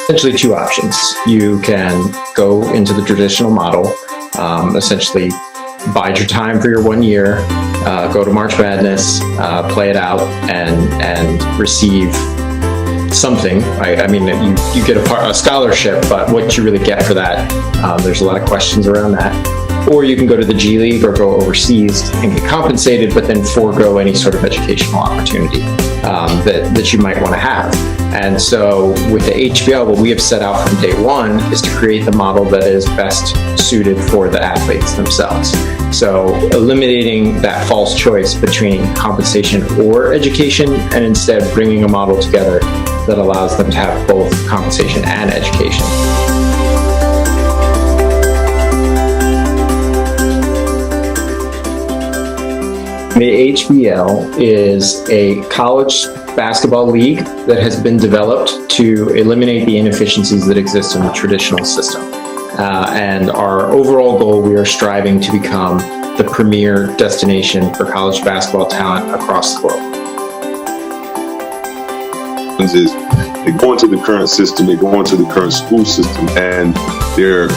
essentially two options. You can go into the traditional model, essentially bide your time for your 1 year, go to March Madness, play it out, and receive something. I mean, you get a scholarship, but what you really get for that, there's a lot of questions around that. Or you can go to the G League or go overseas and get compensated, but then forego any sort of educational opportunity that you might want to have. And so with the HBL, what we have set out from day one is to create the model that is best suited for the athletes themselves. So eliminating that false choice between compensation or education, and instead bringing a model together that allows them to have both compensation and education. The HBL is a college basketball league that has been developed to eliminate the inefficiencies that exist in the traditional system. And our overall goal, we are striving to become the premier destination for college basketball talent across the globe. Is they go into the current system, they go into the current school system, and they're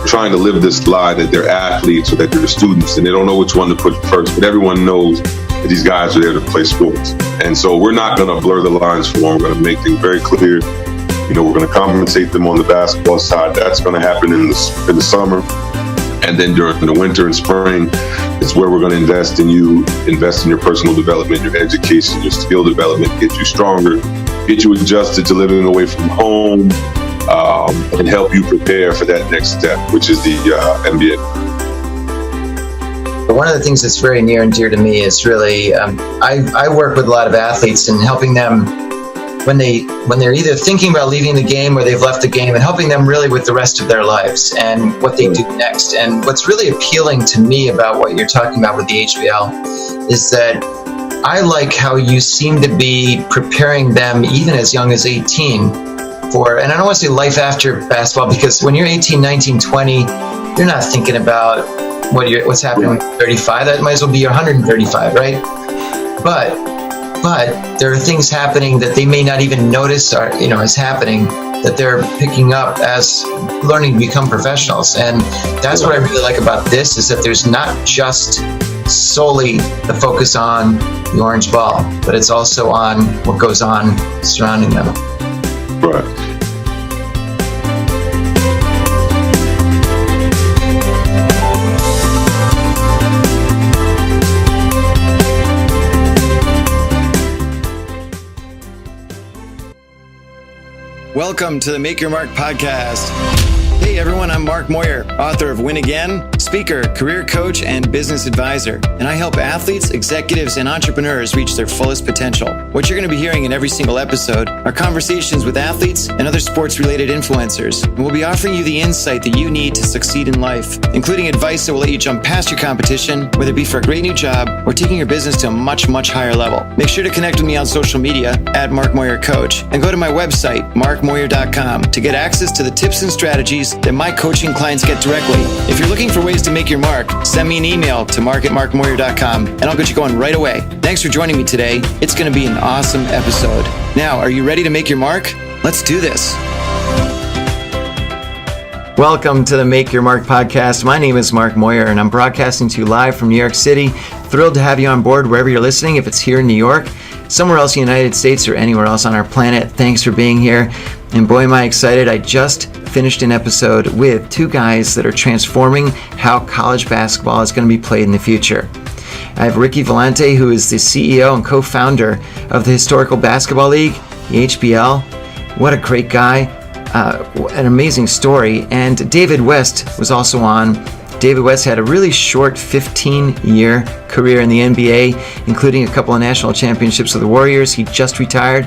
trying to live this lie that they're athletes or that they're students, and they don't know which one to put first. But everyone knows that these guys are there to play sports, and so we're not going to blur the lines for them. We're going to make things very clear. You know, we're going to compensate them on the basketball side. That's going to happen in the summer, and then during the winter and spring, it's where we're going to invest in you, invest in your personal development, your education, your skill development, get you stronger, get you adjusted to living away from home, and help you prepare for that next step, which is the NBA. But one of the things that's very near and dear to me is really, I work with a lot of athletes and helping them when they're either thinking about leaving the game or they've left the game, and helping them really with the rest of their lives and what they do next. And what's really appealing to me about what you're talking about with the HBL is that I like how you seem to be preparing them even as young as 18 for, and I don't want to say life after basketball, because when you're 18, 19, 20, you're not thinking about what's happening when you're 35. That might as well be 135, right? But there are things happening that they may not even notice is happening, that they're picking up as learning to become professionals. And that's what I really like about this, is that there's not just solely the focus on the orange ball, but it's also on what goes on surrounding them. Right. Welcome to the Make Your Mark podcast. Hey everyone, I'm Mark Moyer, author of Win Again, speaker, career coach, and business advisor. And I help athletes, executives, and entrepreneurs reach their fullest potential. What you're going to be hearing in every single episode are conversations with athletes and other sports-related influencers. And we'll be offering you the insight that you need to succeed in life, including advice that will let you jump past your competition, whether it be for a great new job or taking your business to a much, much higher level. Make sure to connect with me on social media at Mark Moyer Coach, and go to my website, markmoyer.com, to get access to the tips and strategies that my coaching clients get directly. If you're looking for ways to make your mark, send me an email to mark@markmoyer.com and I'll get you going right away. Thanks for joining me today. It's going to be an awesome episode. Now, are you ready to make your mark? Let's do this. Welcome to the Make Your Mark podcast. My name is Mark Moyer and I'm broadcasting to you live from New York City. Thrilled to have you on board wherever you're listening. If it's here in New York, somewhere else in the United States, or anywhere else on our planet, thanks for being here. And boy, am I excited. I just finished an episode with two guys that are transforming how college basketball is going to be played in the future. I have Ricky Volante, who is the CEO and co-founder of the Historical Basketball League, the HBL. What a great guy. An amazing story. And David West was also on. David West had a really short 15-year career in the NBA, including a couple of national championships with the Warriors. He just retired,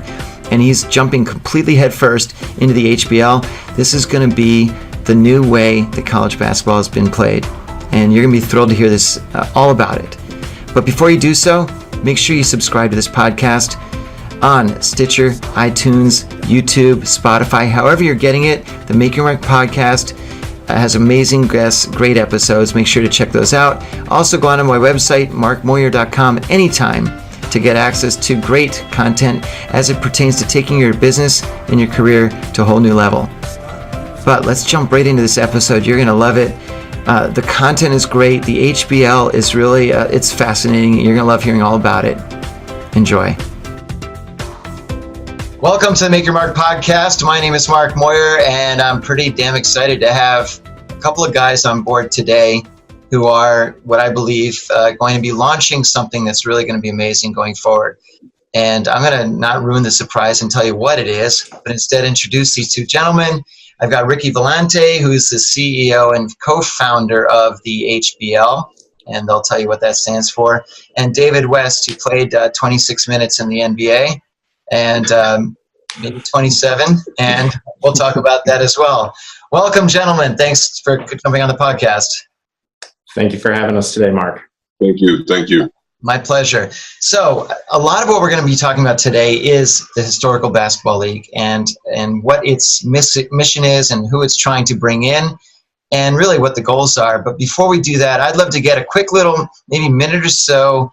and he's jumping completely headfirst into the HBL. This is going to be the new way that college basketball has been played, and you're going to be thrilled to hear this all about it. But before you do so, make sure you subscribe to this podcast on Stitcher, iTunes, YouTube, Spotify, however you're getting it. The Make Your Mark podcast has amazing guests, great episodes. Make sure to check those out. Also, go on to my website, markmoyer.com, anytime to get access to great content as it pertains to taking your business and your career to a whole new level. But let's jump right into this episode. You're going to love it. The content is great. The HBL is really, it's fascinating. You're going to love hearing all about it. Enjoy. Welcome to the Make Your Mark podcast. My name is Mark Moyer, and I'm pretty damn excited to have a couple of guys on board today who are, what I believe, going to be launching something that's really going to be amazing going forward. And I'm going to not ruin the surprise and tell you what it is, but instead introduce these two gentlemen. I've got Ricky Volante, who's the CEO and co-founder of the HBL, and they'll tell you what that stands for, and David West, who played 26 minutes in the NBA, and maybe 27, and we'll talk about that as well. Welcome, gentlemen. Thanks for coming on the podcast. Thank you for having us today, Mark. Thank you. Thank you. My pleasure. So a lot of what we're going to be talking about today is the Historical Basketball League and what its mission is and who it's trying to bring in and really what the goals are. But before we do that, I'd love to get a quick little, maybe minute or so,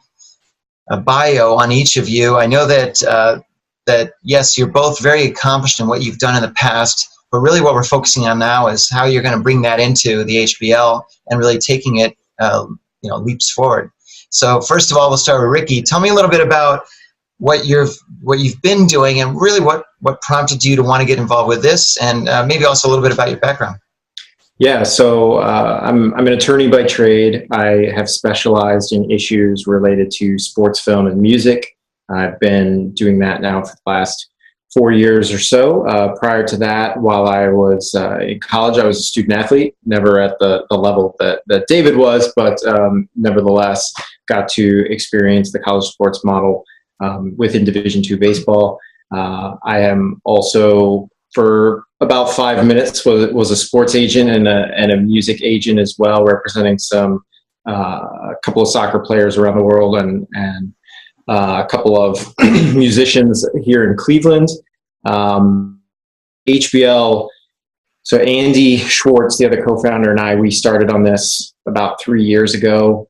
a bio on each of you. I know that yes, you're both very accomplished in what you've done in the past, but really what we're focusing on now is how you're going to bring that into the HBL and really taking it, leaps forward. So first of all, we'll start with Ricky. Tell me a little bit about what you've been doing and really what prompted you to want to get involved with this, and maybe also a little bit about your background. Yeah, so I'm an attorney by trade. I have specialized in issues related to sports, film, and music. I've been doing that now for the last 4 years or so. Prior to that, while I was in college, I was a student athlete, never at the level that David was, but nevertheless got to experience the college sports model within Division II baseball. I am also, for about 5 minutes, was a sports agent and a music agent as well, representing a couple of soccer players around the world and a couple of musicians here in Cleveland. HBL, so Andy Schwartz, the other co-founder, and I, we started on this about 3 years ago.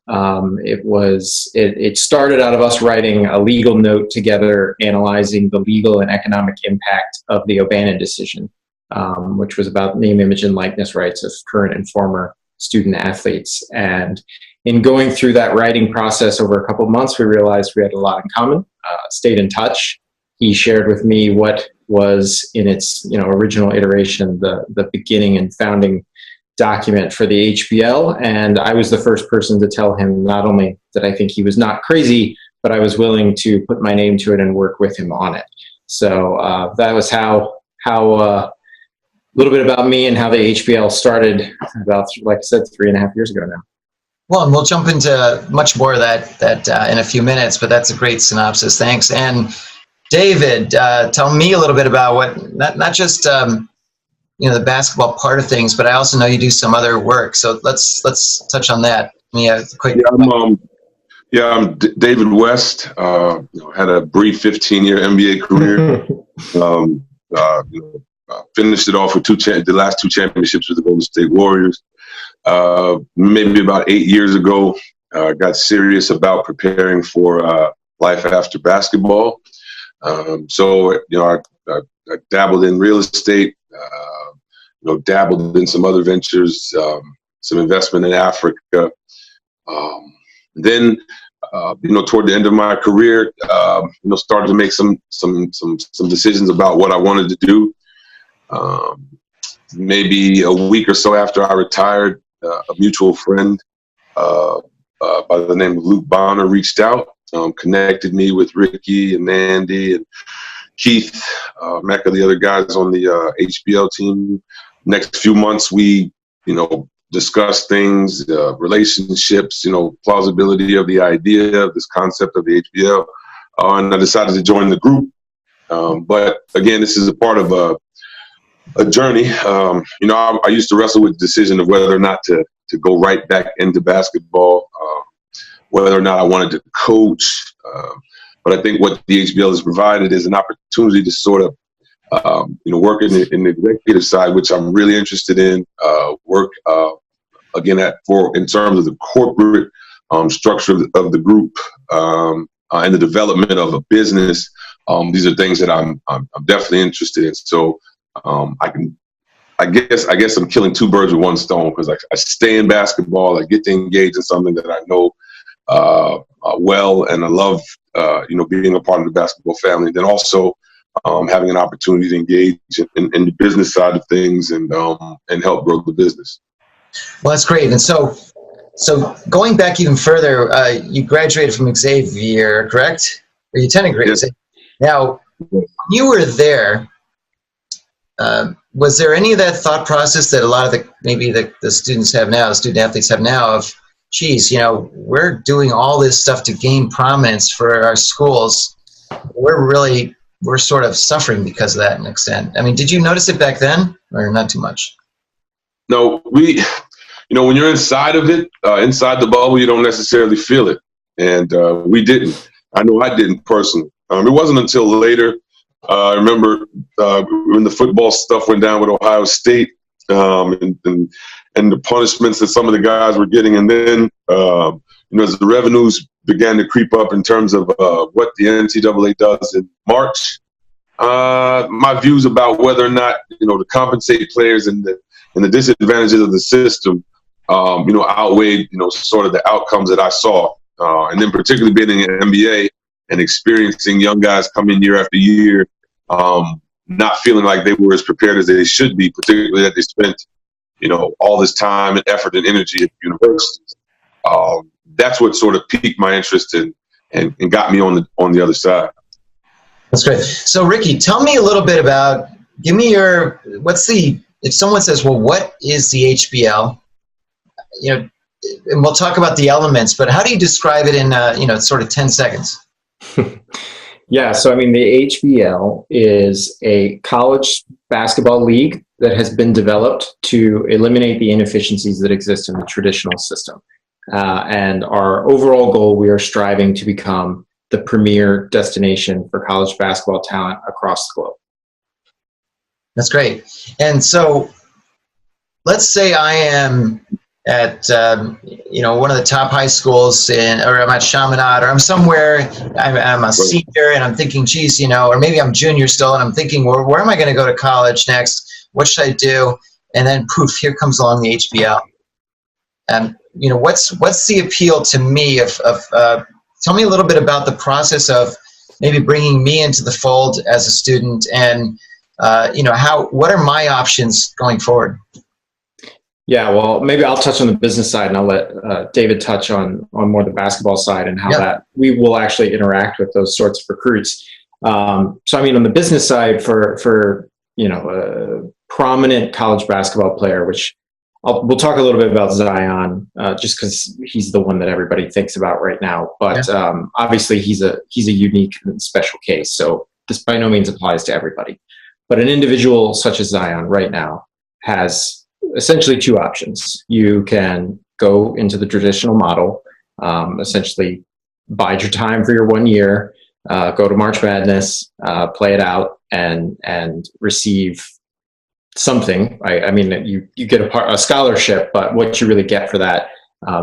It started out of us writing a legal note together, analyzing the legal and economic impact of the O'Bannon decision, which was about name, image, and likeness rights of current and former student athletes. And in going through that writing process over a couple of months, we realized we had a lot in common, stayed in touch. He shared with me what was in its original iteration, the beginning and founding document for the HBL. And I was the first person to tell him not only that I think he was not crazy, but I was willing to put my name to it and work with him on it. So that was how a little bit about me and how the HBL started about, like I said, 3.5 years ago now. Well, and we'll jump into much more of that in a few minutes, but that's a great synopsis. Thanks. And David, tell me a little bit about what, not just the basketball part of things, but I also know you do some other work. So let's touch on that. Quick. Yeah, I'm David West. Had a brief 15-year NBA career. Finished it off with the last two championships with the Golden State Warriors. Maybe about 8 years ago, got serious about preparing for life after basketball. So I dabbled in real estate, dabbled in some other ventures, some investment in Africa. Then, toward the end of my career, started to make some decisions about what I wanted to do. Maybe a week or so after I retired, a mutual friend by the name of Luke Bonner reached out, connected me with Ricky and Andy and Keith, Mecca, the other guys on the HBL team. Next few months, we, discussed things, relationships, plausibility of the idea of this concept of the HBL, and I decided to join the group. But again, this is a part of a journey. I used to wrestle with the decision of whether or not to go right back into basketball, whether or not I wanted to coach. But I think what the HBL has provided is an opportunity to sort of, work in the executive side, which I'm really interested in. Work again in terms of the corporate structure of the group. and the development of a business. These are things that I'm definitely interested in. So I guess I'm killing two birds with one stone, because I stay in basketball. I get to engage in something that I know well, and I love being a part of the basketball family. And then also having an opportunity to engage in the business side of things and help grow the business. Well, that's great. And so going back even further, you graduated from Xavier, correct? Or you attended Xavier? Yes. Now, when you were there, was there any of that thought process that a lot of the students have now, the student athletes have now, of, geez, we're doing all this stuff to gain prominence for our schools. We're sort of suffering because of that in an extent. I mean, did you notice it back then, or not too much? No, when you're inside of it, inside the bubble, you don't necessarily feel it. And we didn't. I know I didn't personally. It wasn't until later. I remember when the football stuff went down with Ohio State, and the punishments that some of the guys were getting. And then, as the revenues began to creep up in terms of what the NCAA does in March, my views about whether or not, to compensate players and the disadvantages of the system, outweighed, sort of the outcomes that I saw. And then particularly being in the NBA and experiencing young guys come in year after year, not feeling like they were as prepared as they should be, particularly that they spent, all this time and effort and energy at universities. That's what sort of piqued my interest and got me on the other side. That's great. So Ricky, tell me a little bit about, if someone says, well, what is the HBL? And we'll talk about the elements, but how do you describe it in, sort of 10 seconds? Yeah, so the HBL is a college basketball league that has been developed to eliminate the inefficiencies that exist in the traditional system. And our overall goal, we are striving to become the premier destination for college basketball talent across the globe. That's great. And so let's say I am at one of the top high schools or I'm at Chaminade, or I'm somewhere, I'm a senior and I'm thinking, geez, or maybe I'm junior still and I'm thinking, well, where am I going to go to college next? What should I do? And then poof, here comes along the HBL. And what's the appeal to me of tell me a little bit about the process of maybe bringing me into the fold as a student, and what are my options going forward? Yeah, well, maybe I'll touch on the business side, and I'll let David touch on more the basketball side and how that we will actually interact with those sorts of recruits. So, on the business side, for a prominent college basketball player, which we'll talk a little bit about Zion, just because he's the one that everybody thinks about right now. But obviously, he's a unique and special case. So this by no means applies to everybody. But an individual such as Zion right now has essentially two options. You can go into the traditional model, essentially bide your time for your 1 year, go to March Madness, play it out, and receive something. You get a scholarship, but what you really get for that,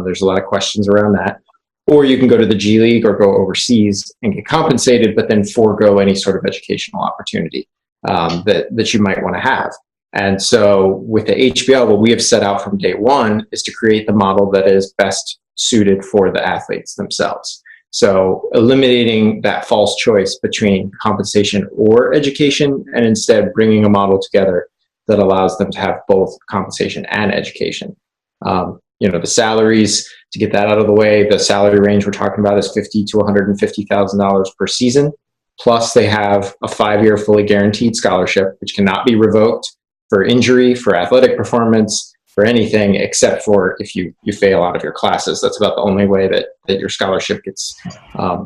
there's a lot of questions around that. Or you can go to the G League or go overseas and get compensated, but then forego any sort of educational opportunity that you might want to have. And so with the HBL, what we have set out from day one is to create the model that is best suited for the athletes themselves. So eliminating that false choice between compensation or education, and instead bringing a model together that allows them to have both compensation and education. The salaries, to get that out of the way, the salary range we're talking about is $50,000 to $150,000 per season. Plus they have a 5-year fully guaranteed scholarship, which cannot be revoked for injury, for athletic performance, for anything except for if you fail out of your classes. That's about the only way that your scholarship gets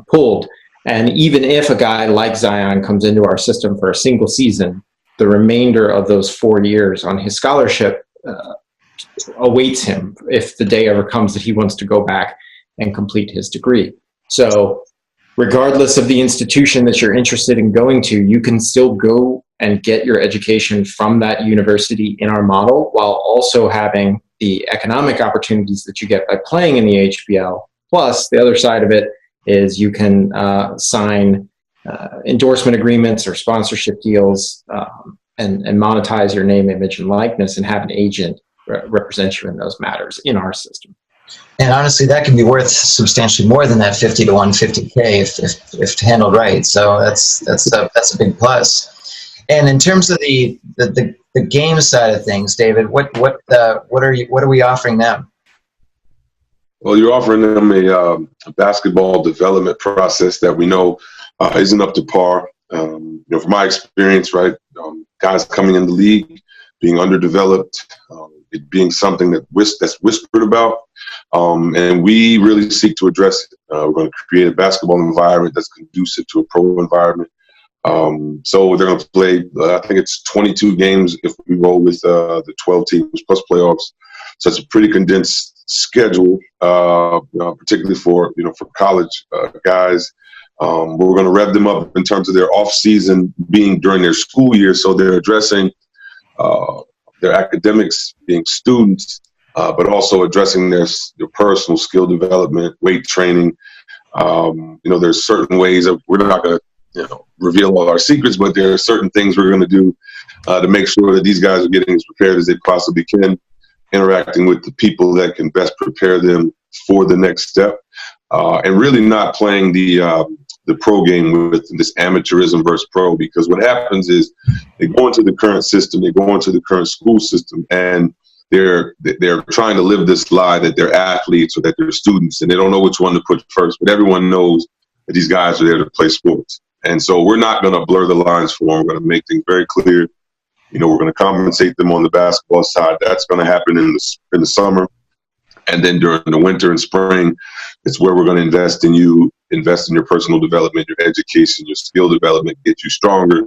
pulled. And even if a guy like Zion comes into our system for a single season, the remainder of those 4 years on his scholarship awaits him if the day ever comes that he wants to go back and complete his degree. So regardless of the institution that you're interested in going to, you can still go and get your education from that university in our model, while also having the economic opportunities that you get by playing in the HBL. Plus, the other side of it is you can sign endorsement agreements or sponsorship deals and monetize your name, image, and likeness, and have an agent represent you in those matters in our system. And honestly, that can be worth substantially more than that 50 to 150K if handled right. So that's a big plus. And in terms of the game side of things, David, what are we offering them? Well, you're offering them a basketball development process that we know isn't up to par. From my experience, right, guys coming in the league being underdeveloped, it being something that's whispered about, and we really seek to address it. We're going to create a basketball environment that's conducive to a pro environment. So they're going to play, I think it's 22 games if we roll with the 12 teams plus playoffs. So it's a pretty condensed schedule, particularly for college guys. We're going to rev them up in terms of their off season being during their school year, so they're addressing their academics, being students, but also addressing their personal skill development, weight training. There's certain ways that we're not going to reveal all our secrets, but there are certain things we're going to do to make sure that these guys are getting as prepared as they possibly can, interacting with the people that can best prepare them for the next step, and really not playing the pro game with this amateurism versus pro, because what happens is they go into the current system, they go into the current school system, and they're trying to live this lie that they're athletes or that they're students, and they don't know which one to put first. But everyone knows that these guys are there to play sports, and so we're not going to blur the lines for them. We're going to make things very clear. We're going to compensate them on the basketball side. That's going to happen in the summer. And then during the winter and spring, it's where we're going to invest in you, invest in your personal development, your education, your skill development, get you stronger,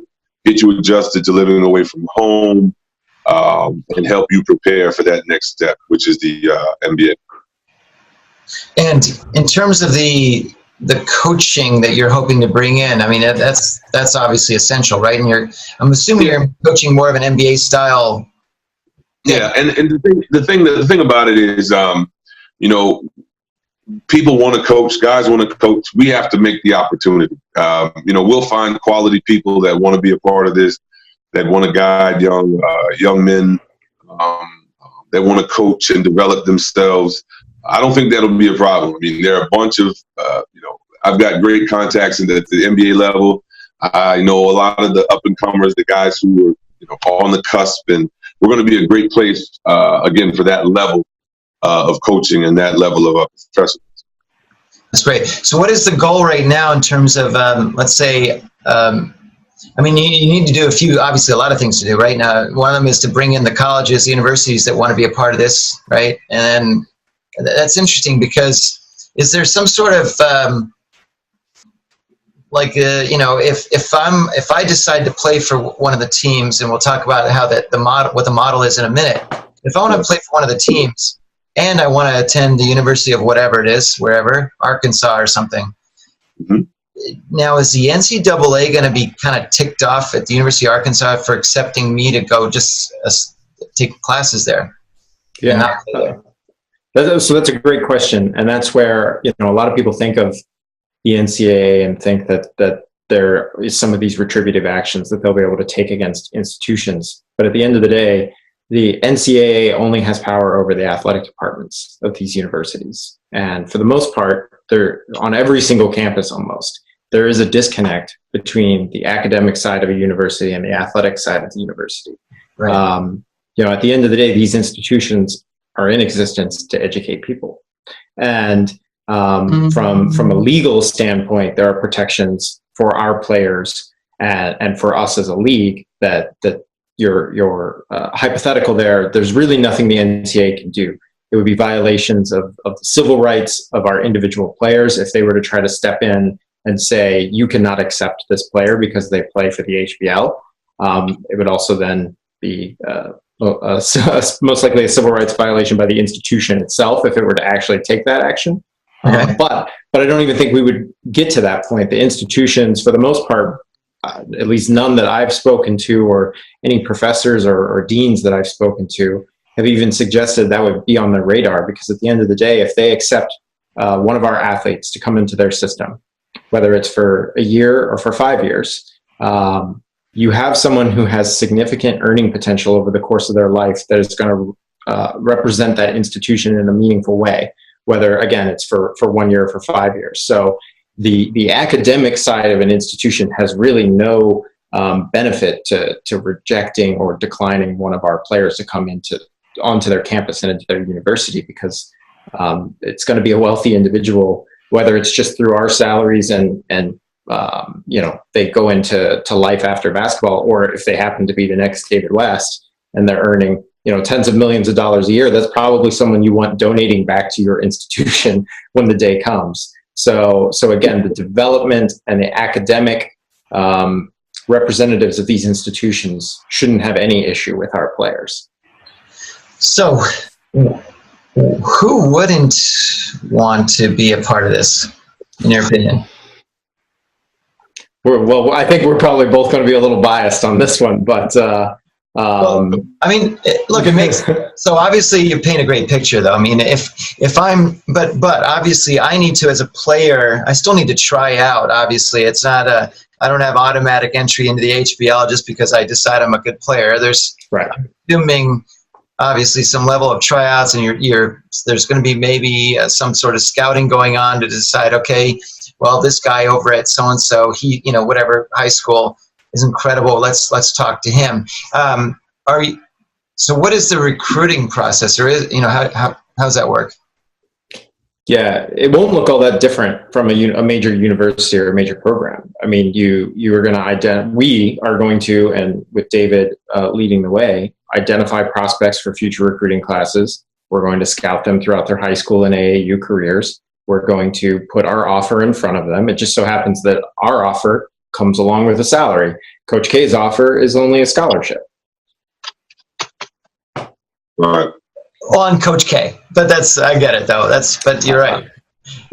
get you adjusted to living away from home, and help you prepare for that next step, which is the NBA. And in terms of the coaching that you're hoping to bring in, I mean, that's obviously essential, right? And I'm assuming you're coaching more of an NBA style. Yeah, and the thing about it is, people want to coach, guys want to coach. We have to make the opportunity. We'll find quality people that want to be a part of this, that want to guide young men, that want to coach and develop themselves. I don't think that'll be a problem. I mean, there are a bunch of, I've got great contacts at the NBA level. I know a lot of the up-and-comers, the guys who are on the cusp, and we're going to be a great place, again, for that level of coaching and that level of professionalism. That's great. So what is the goal right now in terms of, let's say, you need to do obviously a lot of things to do right now. One of them is to bring in the colleges, the universities that want to be a part of this, right? And then that's interesting because is there some sort of, if I decide to play for one of the teams, and we'll talk about how what the model is in a minute. If I want to play for one of the teams and I want to attend the university of whatever it is, wherever, Arkansas or something. Mm-hmm. Now, is the NCAA going to be kind of ticked off at the University of Arkansas for accepting me to go just take classes there? Yeah. So that's a great question. And that's where, a lot of people think of the NCAA and think that there is some of these retributive actions that they'll be able to take against institutions. But at the end of the day, the NCAA only has power over the athletic departments of these universities. And for the most part, they're on every single campus almost. There is a disconnect between the academic side of a university and the athletic side of the university. Right. At the end of the day, these institutions are in existence to educate people. And from a legal standpoint, there are protections for our players and for us as a league that your hypothetical there's really nothing the NCAA can do. It would be violations of the civil rights of our individual players if they were to try to step in and say, you cannot accept this player because they play for the HBL. It would also then be most likely a civil rights violation by the institution itself if it were to actually take that action. Okay. But I don't even think we would get to that point. The institutions, for the most part, at least none that I've spoken to or any professors or deans that I've spoken to have even suggested that would be on their radar, because at the end of the day, if they accept one of our athletes to come into their system, whether it's for a year or for 5 years, you have someone who has significant earning potential over the course of their life that is going to represent that institution in a meaningful way, whether, again, it's for 1 year or for 5 years. So the academic side of an institution has really no benefit to rejecting or declining one of our players to come onto their campus and into their university, because it's going to be a wealthy individual, whether it's just through our salaries and they go into life after basketball, or if they happen to be the next David West and they're earning tens of millions of dollars a year, that's probably someone you want donating back to your institution when the day comes. So again, the development and the academic representatives of these institutions shouldn't have any issue with our players. So who wouldn't want to be a part of this, in your opinion? Well, I think we're probably both going to be a little biased on this one, but well, I mean, look, it makes, so obviously you paint a great picture, though. I mean, if I'm, but obviously I need to, as a player, I still need to try out. Obviously, it's not I don't have automatic entry into the HBL just because I decide I'm a good player. There's, right. I'm assuming, obviously, some level of tryouts, and there's going to be maybe some sort of scouting going on to decide, okay, well, this guy over at so-and-so, he, whatever high school is incredible. Let's talk to him. So what is the recruiting process, or how does that work? Yeah, it won't look all that different from a major university or a major program. I mean, we are going to, and with David leading the way, identify prospects for future recruiting classes. We're going to scout them throughout their high school and AAU careers. We're going to put our offer in front of them. It just so happens that our offer comes along with a salary. Coach K's offer is only a scholarship. All right. On Coach K, but I get it though. But you're right.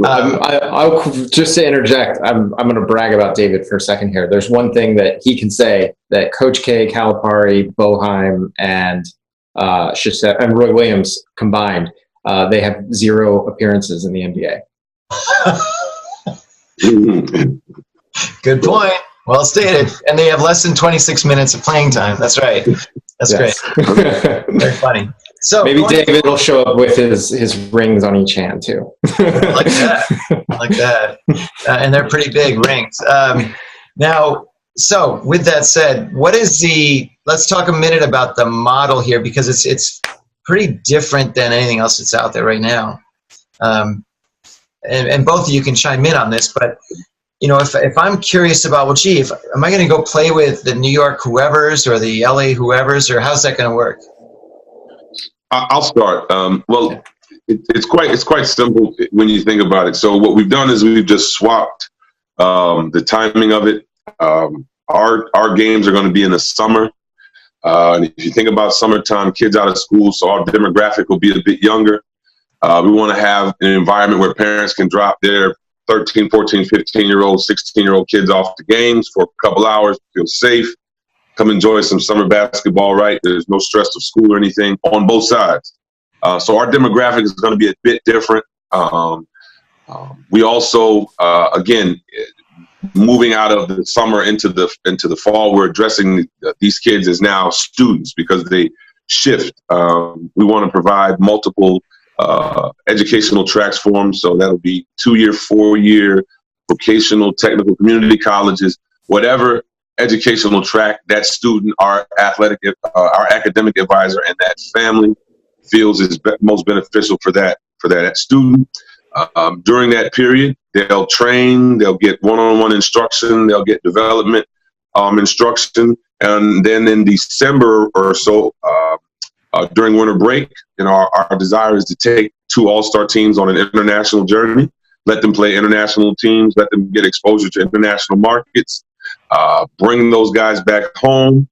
I'll just to interject. I'm going to brag about David for a second here. There's one thing that he can say that Coach K, Calipari, Boheim, and Roy Williams combined, they have 0 appearances in the NBA. Good point. Well stated. And they have less than 26 minutes of playing time. That's right. That's great. Very funny. So maybe David will show up with his rings on each hand too. Like that. And they're pretty big rings. Now, so with that said, let's talk a minute about the model here, because it's pretty different than anything else that's out there right now. And both of you can chime in on this, but if I'm curious about, well, gee, am I going to go play with the New York whoever's or the LA whoever's, or how's that going to work? I'll start. Well, it's quite simple when you think about it. So what we've done is we've just swapped the timing of it. Our games are going to be in the summer. And if you think about summertime, kids out of school, so our demographic will be a bit younger. We want to have an environment where parents can drop their 13, 14, 15-year-old, 16-year-old kids off the games for a couple hours, feel safe, come enjoy some summer basketball, right? There's no stress of school or anything on both sides. So our demographic is going to be a bit different. We also, again, moving out of the summer into the fall, we're addressing these kids as now students because they shift. We want to provide multiple educational tracks for them. So that'll be 2-year, 4-year, vocational, technical, community colleges, whatever educational track that student, our academic advisor, and that family feels is most beneficial for that student. During that period, they'll train, they'll get one-on-one instruction, they'll get development instruction, and then in December or so, during winter break, our desire is to take 2 all-star teams on an international journey, let them play international teams, let them get exposure to international markets, bring those guys back home,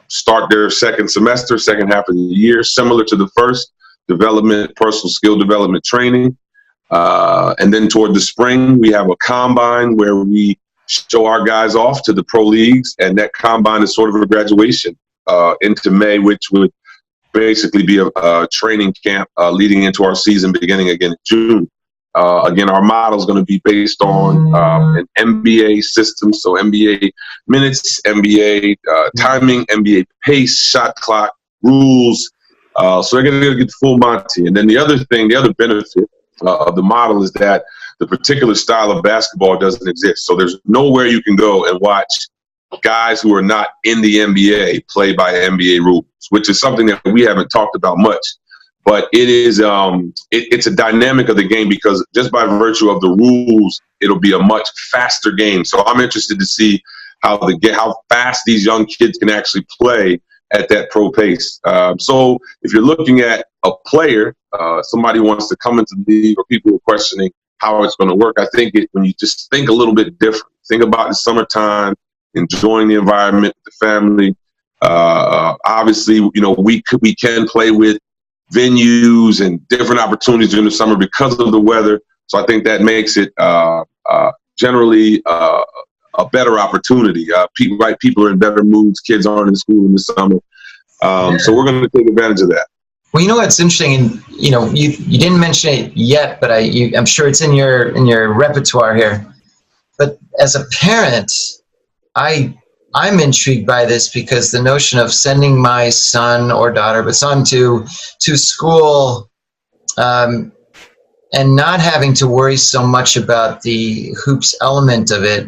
start their second half of the year, similar to the first, personal skill development training. And then toward the spring, we have a combine where we show our guys off to the pro leagues, and that combine is sort of a graduation into May, which would basically be a training camp leading into our season beginning again in June. Again, our model is going to be based on an NBA system, so NBA minutes, NBA timing, NBA pace, shot clock, rules. So they're going to get the full Monty. And then the other benefit of the model is that the particular style of basketball doesn't exist. So there's nowhere you can go and watch guys who are not in the NBA play by NBA rules, which is something that we haven't talked about much. But it is it's a dynamic of the game, because just by virtue of the rules, it'll be a much faster game. So I'm interested to see how fast these young kids can actually play at that pro pace. So if you're looking at a player, somebody wants to come into the league, or people are questioning how it's going to work, I think when you just think a little bit different, think about the summertime, enjoying the environment, the family. Obviously, we can play with venues and different opportunities during the summer because of the weather. So I think that makes it generally a better opportunity. People are in better moods. Kids aren't in school in the summer. So we're going to take advantage of that. Well, what's interesting, and you didn't mention it yet, but I'm sure it's in your repertoire here. But as a parent, I'm intrigued by this, because the notion of sending my son or daughter, but son to school, and not having to worry so much about the hoops element of it.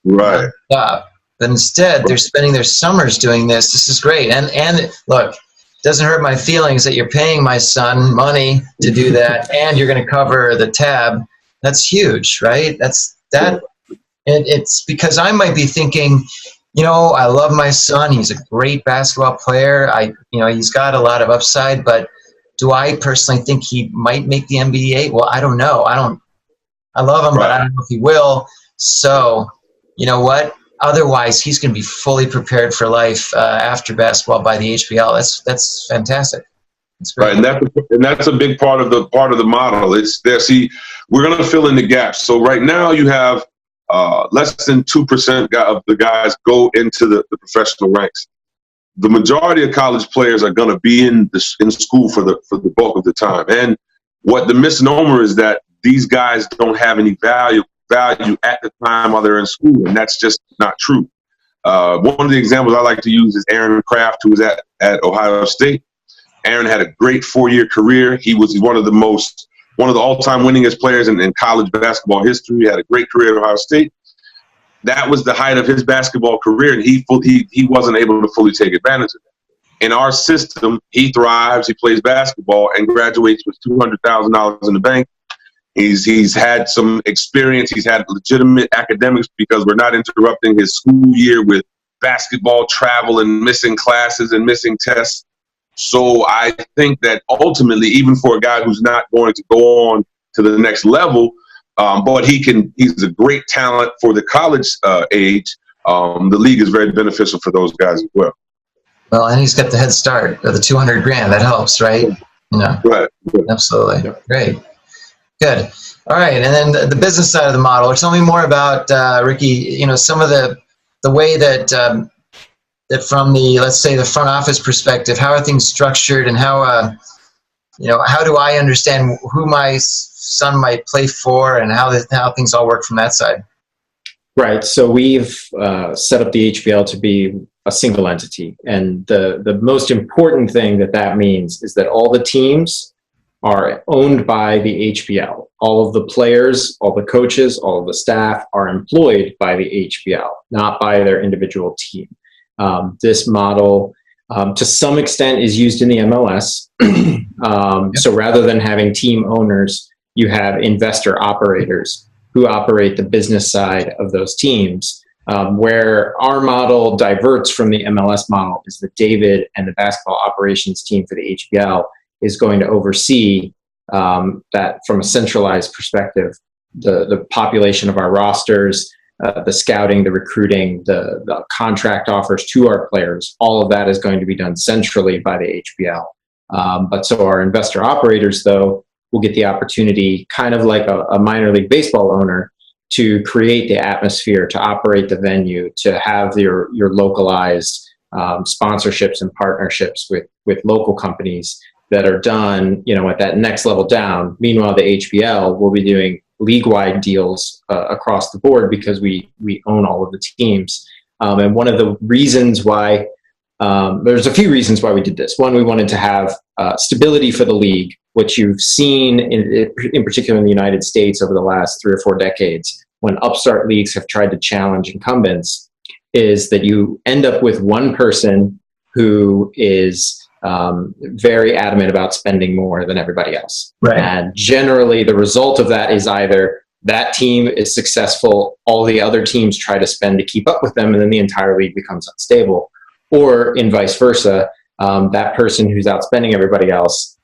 Right. But instead, they're spending their summers doing this. This is great. And look, it doesn't hurt my feelings that you're paying my son money to do that, and you're going to cover the tab. That's huge, right? It's because I might be thinking, I love my son. He's a great basketball player. He's got a lot of upside, but do I personally think he might make the NBA? Well, I don't know. I love him, but I don't know if he will. So, you know what? Otherwise, he's going to be fully prepared for life after basketball by the HBL. That's fantastic. That's great. Right, and that's a big part of the model. It's there. See, we're going to fill in the gaps. So right now, you have less than 2% of the guys go into the professional ranks. The majority of college players are going to be in school for the bulk of the time. And what the misnomer is that these guys don't have any value at the time while they're in school, and that's just not true. One of the examples I like to use is Aaron Kraft, who was at Ohio State. Aaron had a great 4-year career. He was one of the all-time winningest players in college basketball history. He had a great career at Ohio State. That was the height of his basketball career, and he wasn't able to fully take advantage of that. In our system, he thrives, he plays basketball, and graduates with $200,000 in the bank. He's had some experience. He's had legitimate academics, because we're not interrupting his school year with basketball travel and missing classes and missing tests. So I think that ultimately, even for a guy who's not going to go on to the next level, but he's a great talent for the college age. The league is very beneficial for those guys as well. Well, and he's got the head start of the $200,000. That helps, right? Right. Absolutely. Yeah. Great. Good. All right. And then the business side of the model. Tell me more about, Ricky, some of the way that from the, let's say, the front office perspective, how are things structured, and how do I understand who my son might play for, and how things all work from that side? Right. So we've set up the HBL to be a single entity. And the most important thing that means is that all the teams are owned by the HBL. All of the players, all the coaches, all of the staff are employed by the HBL, not by their individual team. This model, to some extent, is used in the MLS. So rather than having team owners, you have investor operators who operate the business side of those teams. Where our model diverts from the MLS model is that David and the basketball operations team for the HBL is going to oversee that from a centralized perspective, the population of our rosters, the scouting, the recruiting, the contract offers to our players. All of that is going to be done centrally by the HBL. But so our investor operators, though, will get the opportunity, kind of like a minor league baseball owner, to create the atmosphere, to operate the venue, to have your localized sponsorships and partnerships with local companies that are done, at that next level down. Meanwhile, the HBL will be doing league-wide deals across the board because we own all of the teams. And one of the reasons why, there's a few reasons why we did this. One, we wanted to have stability for the league, which you've seen in particular in the United States over the last 3 or 4 decades, when upstart leagues have tried to challenge incumbents, is that you end up with one person who is very adamant about spending more than everybody else. Right. And generally the result of that is either that team is successful, all the other teams try to spend to keep up with them, and then the entire league becomes unstable. Or in vice versa, that person who's outspending everybody else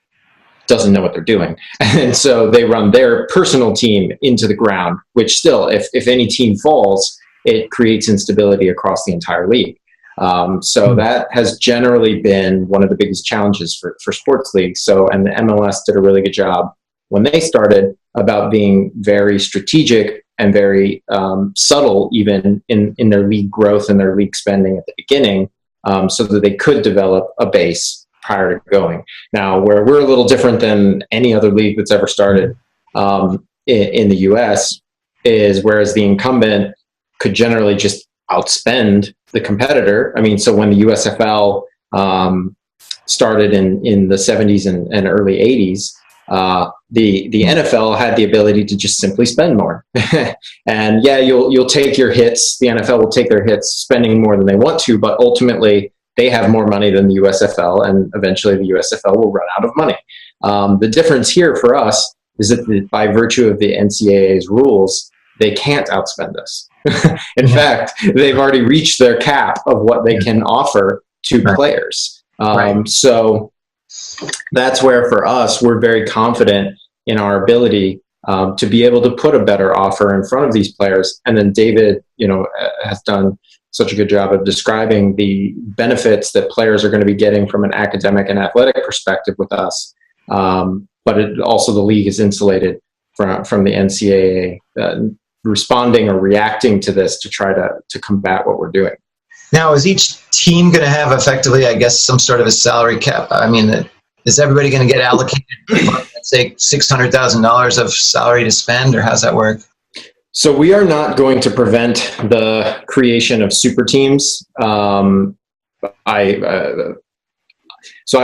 doesn't know what they're doing. And so they run their personal team into the ground, which still, if any team falls, it creates instability across the entire league. So that has generally been one of the biggest challenges for sports leagues. So, and the MLS did a really good job when they started about being very strategic and very subtle even in their league growth and their league spending at the beginning, so that they could develop a base prior to going. Now, where we're a little different than any other league that's ever started in the US is whereas the incumbent could generally just outspend the competitor. I mean, so when the USFL started in the 70s and early 80s, the NFL had the ability to just simply spend more. And yeah, you'll take your hits. The NFL will take their hits spending more than they want to, but ultimately they have more money than the USFL, and eventually the USFL will run out of money. The difference here for us is that by virtue of the NCAA's rules, they can't outspend us. In fact, they've already reached their cap of what they can offer to players. So that's where for us, we're very confident in our ability to be able to put a better offer in front of these players. And then David, has done such a good job of describing the benefits that players are going to be getting from an academic and athletic perspective with us. But also the league is insulated from the NCAA responding or reacting to this to try to combat what we're doing. Now, is each team going to have effectively, I guess, some sort of a salary cap? I mean, is everybody going to get allocated, let's say, $600,000 of salary to spend, or how's that work? So we are not going to prevent the creation of super teams. So I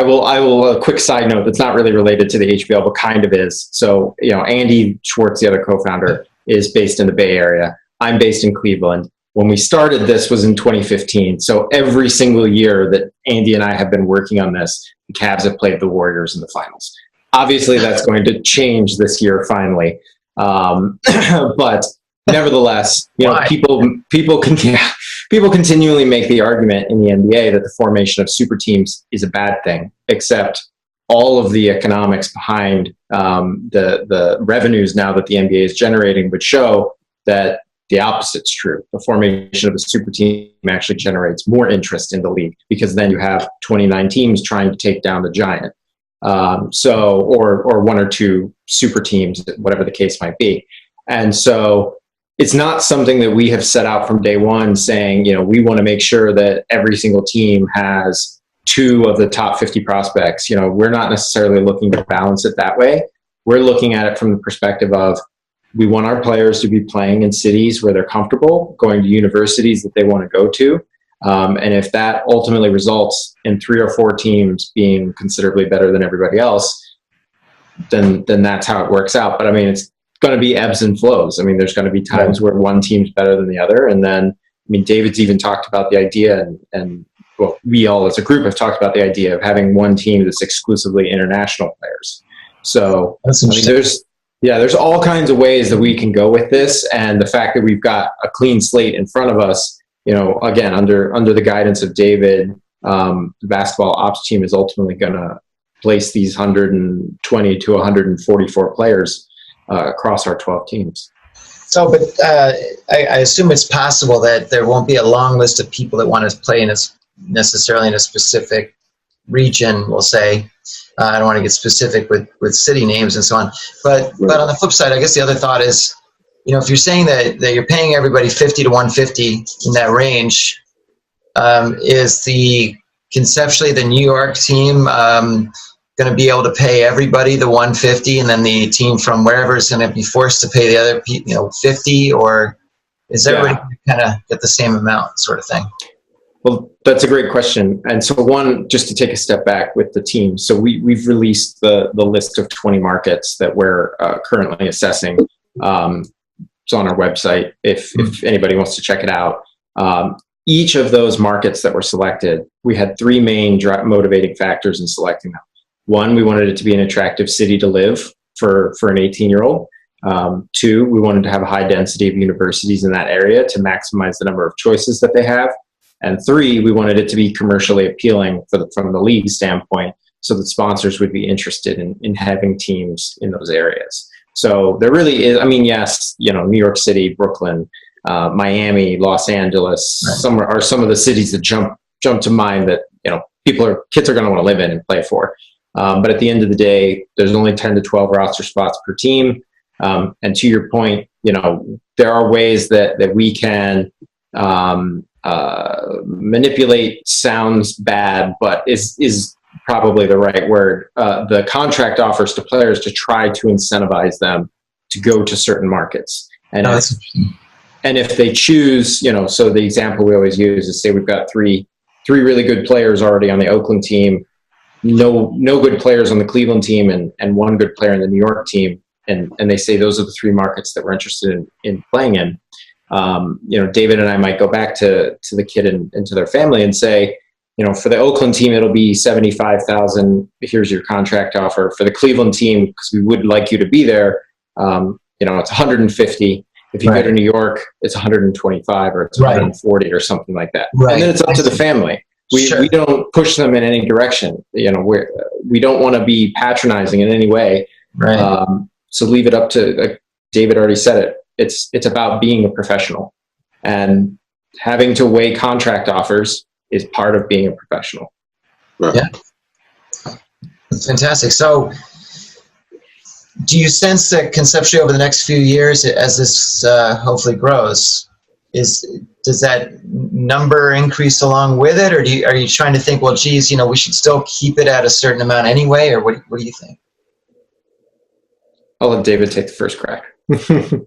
will a quick side note that's not really related to the HBL, but kind of is. So, Andy Schwartz, the other co-founder, is based in the Bay Area. I'm based in Cleveland. When we started this was in 2015. So every single year that Andy and I have been working on this, the Cavs have played the Warriors in the finals. Obviously that's going to change this year finally. But nevertheless, people continually make the argument in the NBA that the formation of super teams is a bad thing, except all of the economics behind the revenues now that the NBA is generating would show that the opposite's true. The formation of a super team actually generates more interest in the league because then you have 29 teams trying to take down the giant. Or one or two super teams, whatever the case might be. And so it's not something that we have set out from day one saying, we want to make sure that every single team has 2 of the top 50 prospects. We're not necessarily looking to balance it that way. We're looking at it from the perspective of we want our players to be playing in cities where they're comfortable, going to universities that they want to go to. And if that ultimately results in 3 or 4 teams being considerably better than everybody else, then that's how it works out. But I mean, it's going to be ebbs and flows. I mean, there's going to be times where one team's better than the other. And then, David's even talked about the idea and well, we all as a group have talked about the idea of having one team that's exclusively international players. So there's all kinds of ways that we can go with this. And the fact that we've got a clean slate in front of us, again, under the guidance of David, the basketball ops team is ultimately going to place these 120 to 144 players across our 12 teams. So, but I assume it's possible that there won't be a long list of people that want to play necessarily in a specific region, we'll say. I don't want to get specific with city names and so on. But on the flip side, I guess the other thought is, if you're saying that you're paying everybody 50 to 150 in that range, is conceptually the New York team going to be able to pay everybody the 150, and then the team from wherever is going to be forced to pay the other people, 50, or is everybody kind of get the same amount, sort of thing? Well, that's a great question. And so one, just to take a step back with the team. So we've released the list of 20 markets that we're currently assessing. It's on our website if anybody wants to check it out. Each of those markets that were selected, we had three main motivating factors in selecting them. One, we wanted it to be an attractive city to live for an 18-year-old. Two, we wanted to have a high density of universities in that area to maximize the number of choices that they have. And three, we wanted it to be commercially appealing from the league standpoint, so that sponsors would be interested in having teams in those areas. So there really is, yes, New York City, Brooklyn, Miami, Los Angeles, right, are some of the cities that jump to mind that, kids are going to want to live in and play for. But at the end of the day, there's only 10 to 12 roster spots per team. And to your point, there are ways that we can manipulate, sounds bad, but is probably the right word. The contract offers to players to try to incentivize them to go to certain markets. And if they choose, so the example we always use is, say we've got three really good players already on the Oakland team, no good players on the Cleveland team, and one good player in the New York team. And they say those are the three markets that we're interested in playing in. David and I might go back to the kid and to their family and say, for the Oakland team, it'll be $75,000. Here's your contract offer. For the Cleveland team, because we would like you to be there, it's $150. If you go to New York, it's $125 or it's $140 or something like that. Right. And then it's up to the family. We don't push them in any direction. We don't want to be patronizing in any way. Right. So leave it up to, David already said it. It's about being a professional, and having to weigh contract offers is part of being a professional. Right. Yeah. That's fantastic. So do you sense that conceptually over the next few years, as this hopefully grows, does that number increase along with it, or are you trying to think, well, geez, we should still keep it at a certain amount anyway, or what do you think? I'll let David take the first crack. Well,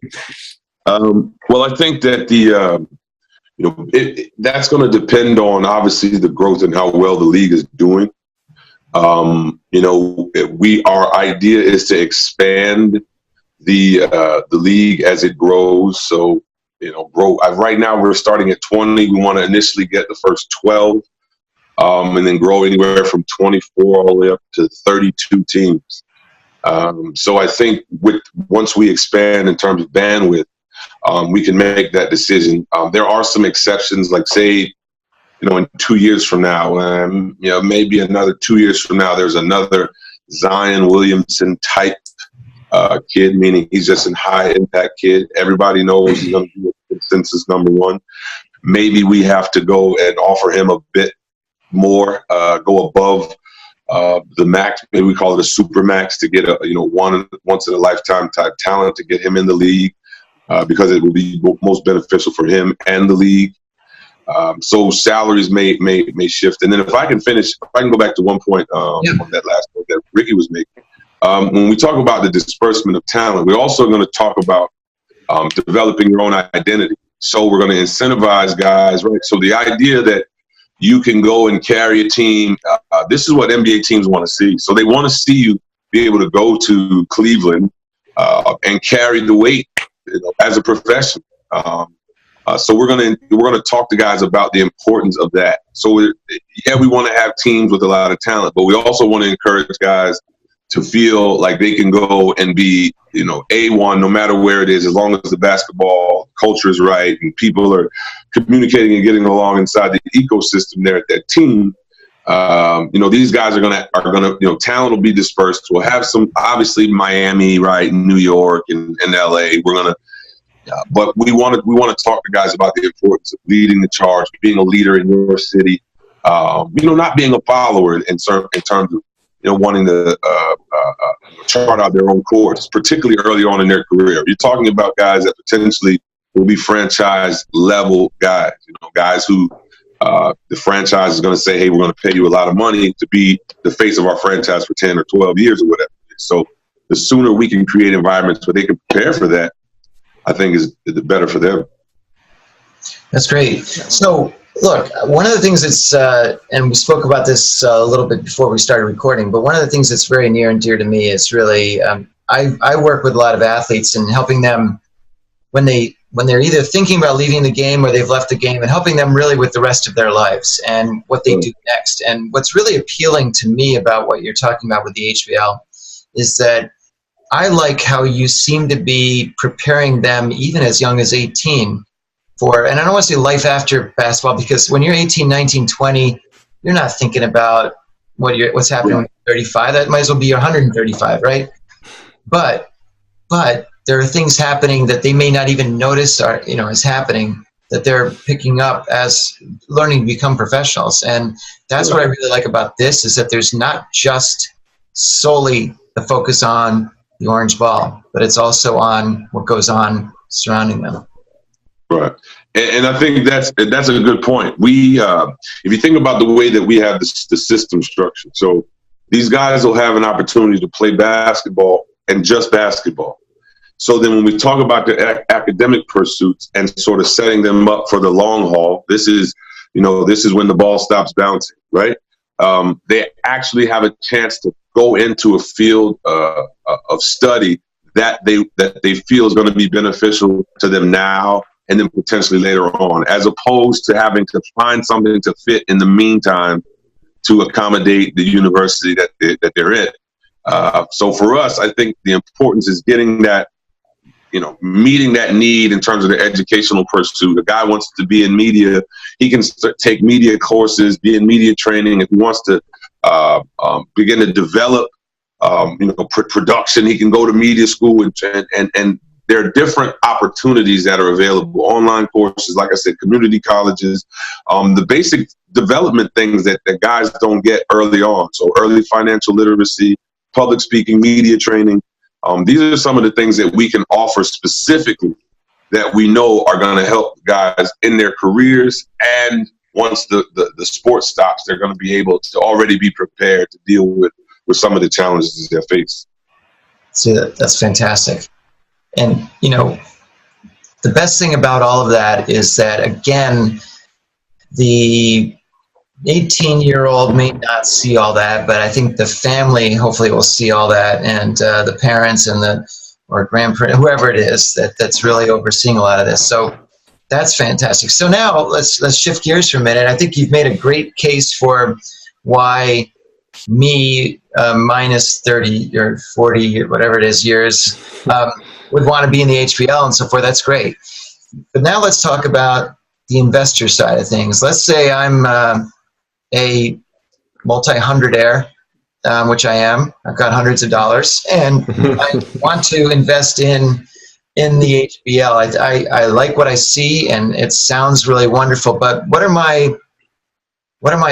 I think that that's going to depend on obviously the growth and how well the league is doing. Our idea is to expand the league as it grows. So, right now we're starting at 20. We want to initially get the first 12, and then grow anywhere from 24 all the way up to 32 teams. So I think once we expand in terms of bandwidth, we can make that decision. There are some exceptions, like say, in 2 years from now, maybe another 2 years from now, there's another Zion Williamson type kid, meaning he's just a high impact kid. Everybody knows he's going to be a consensus number one. Maybe we have to go and offer him a bit more, go above the max, maybe we call it a super max, to get a once in a lifetime type talent to get him in the league, because it will be most beneficial for him and the league. So salaries may shift. And then if I can go back to one point on that last point that Ricky was making. When we talk about the disbursement of talent, we're also going to talk about developing your own identity. So we're going to incentivize guys, right? So the idea that you can go and carry a team, this is what NBA teams want to see. So they want to see you be able to go to Cleveland and carry the weight, as a professional. So we're gonna talk to guys about the importance of that. So we want to have teams with a lot of talent, but we also want to encourage guys to feel like they can go and be, A1 no matter where it is, as long as the basketball culture is right and people are communicating and getting along inside the ecosystem there at that team. These guys are gonna talent will be dispersed. We'll have some, obviously Miami, right, New York and LA. But we want to talk to guys about the importance of leading the charge, being a leader in your city. Not being a follower in terms of wanting to chart out their own course, particularly early on in their career. You're talking about guys that potentially will be franchise level guys. Guys who The franchise is going to say, hey, we're going to pay you a lot of money to be the face of our franchise for 10 or 12 years or whatever. So the sooner we can create environments where they can prepare for that, I think is the better for them. That's great. So, look, one of the things that's, and we spoke about this a little bit before we started recording, but one of the things that's very near and dear to me is really, I work with a lot of athletes and helping them when they're either thinking about leaving the game or they've left the game, and helping them really with the rest of their lives and what they do next. And what's really appealing to me about what you're talking about with the HBL is that I like how you seem to be preparing them even as young as 18 for, and I don't want to say life after basketball, because when you're 18, 19, 20, you're not thinking about what's happening when you're 35. That might as well be 135, right? But there are things happening that they may not even notice is happening, that they're picking up as learning to become professionals. And that's what I really like about this, is that there's not just solely the focus on the orange ball, but it's also on what goes on surrounding them. Right. And I think that's a good point. If you think about the way that we have the system structured, so these guys will have an opportunity to play basketball and just basketball. So then when we talk about the academic pursuits and sort of setting them up for the long haul, this is when the ball stops bouncing, right? They actually have a chance to go into a field of study that they feel is going to be beneficial to them now and then potentially later on, as opposed to having to find something to fit in the meantime to accommodate the university that they're in. So for us, I think the importance is getting that, meeting that need in terms of the educational pursuit. A guy wants to be in media, he can take media courses, be in media training. If he wants to begin to develop, production, he can go to media school, and there are different opportunities that are available. Online courses, like I said, community colleges, the basic development things that guys don't get early on. So early financial literacy, public speaking, media training. These are some of the things that we can offer specifically that we know are going to help guys in their careers. And once the sport stops, they're going to be able to already be prepared to deal with some of the challenges they face. See, that's fantastic. And, the best thing about all of that is that, again, the 18-year-old may not see all that, but I think the family hopefully will see all that, and the parents and or grandparents, whoever it is that's really overseeing a lot of this. So that's fantastic. So now let's shift gears for a minute. I think you've made a great case for why me minus 30 or 40 or whatever it is years would want to be in the HBL and so forth. That's great. But now let's talk about the investor side of things. Let's say I'm a multi-hundredaire, which I am. I've got hundreds of dollars, and I want to invest in the HBL. I like what I see, and it sounds really wonderful. But what are my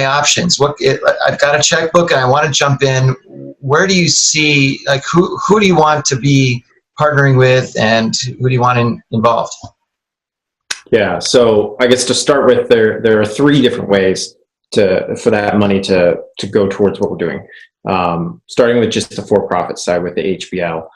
options? I've got a checkbook, and I want to jump in. Where do you see, like, who do you want to be partnering with, and who do you want involved? Yeah, so I guess to start with, there are three different ways for that money to go towards what we're doing. Starting with just the for-profit side with the HBL,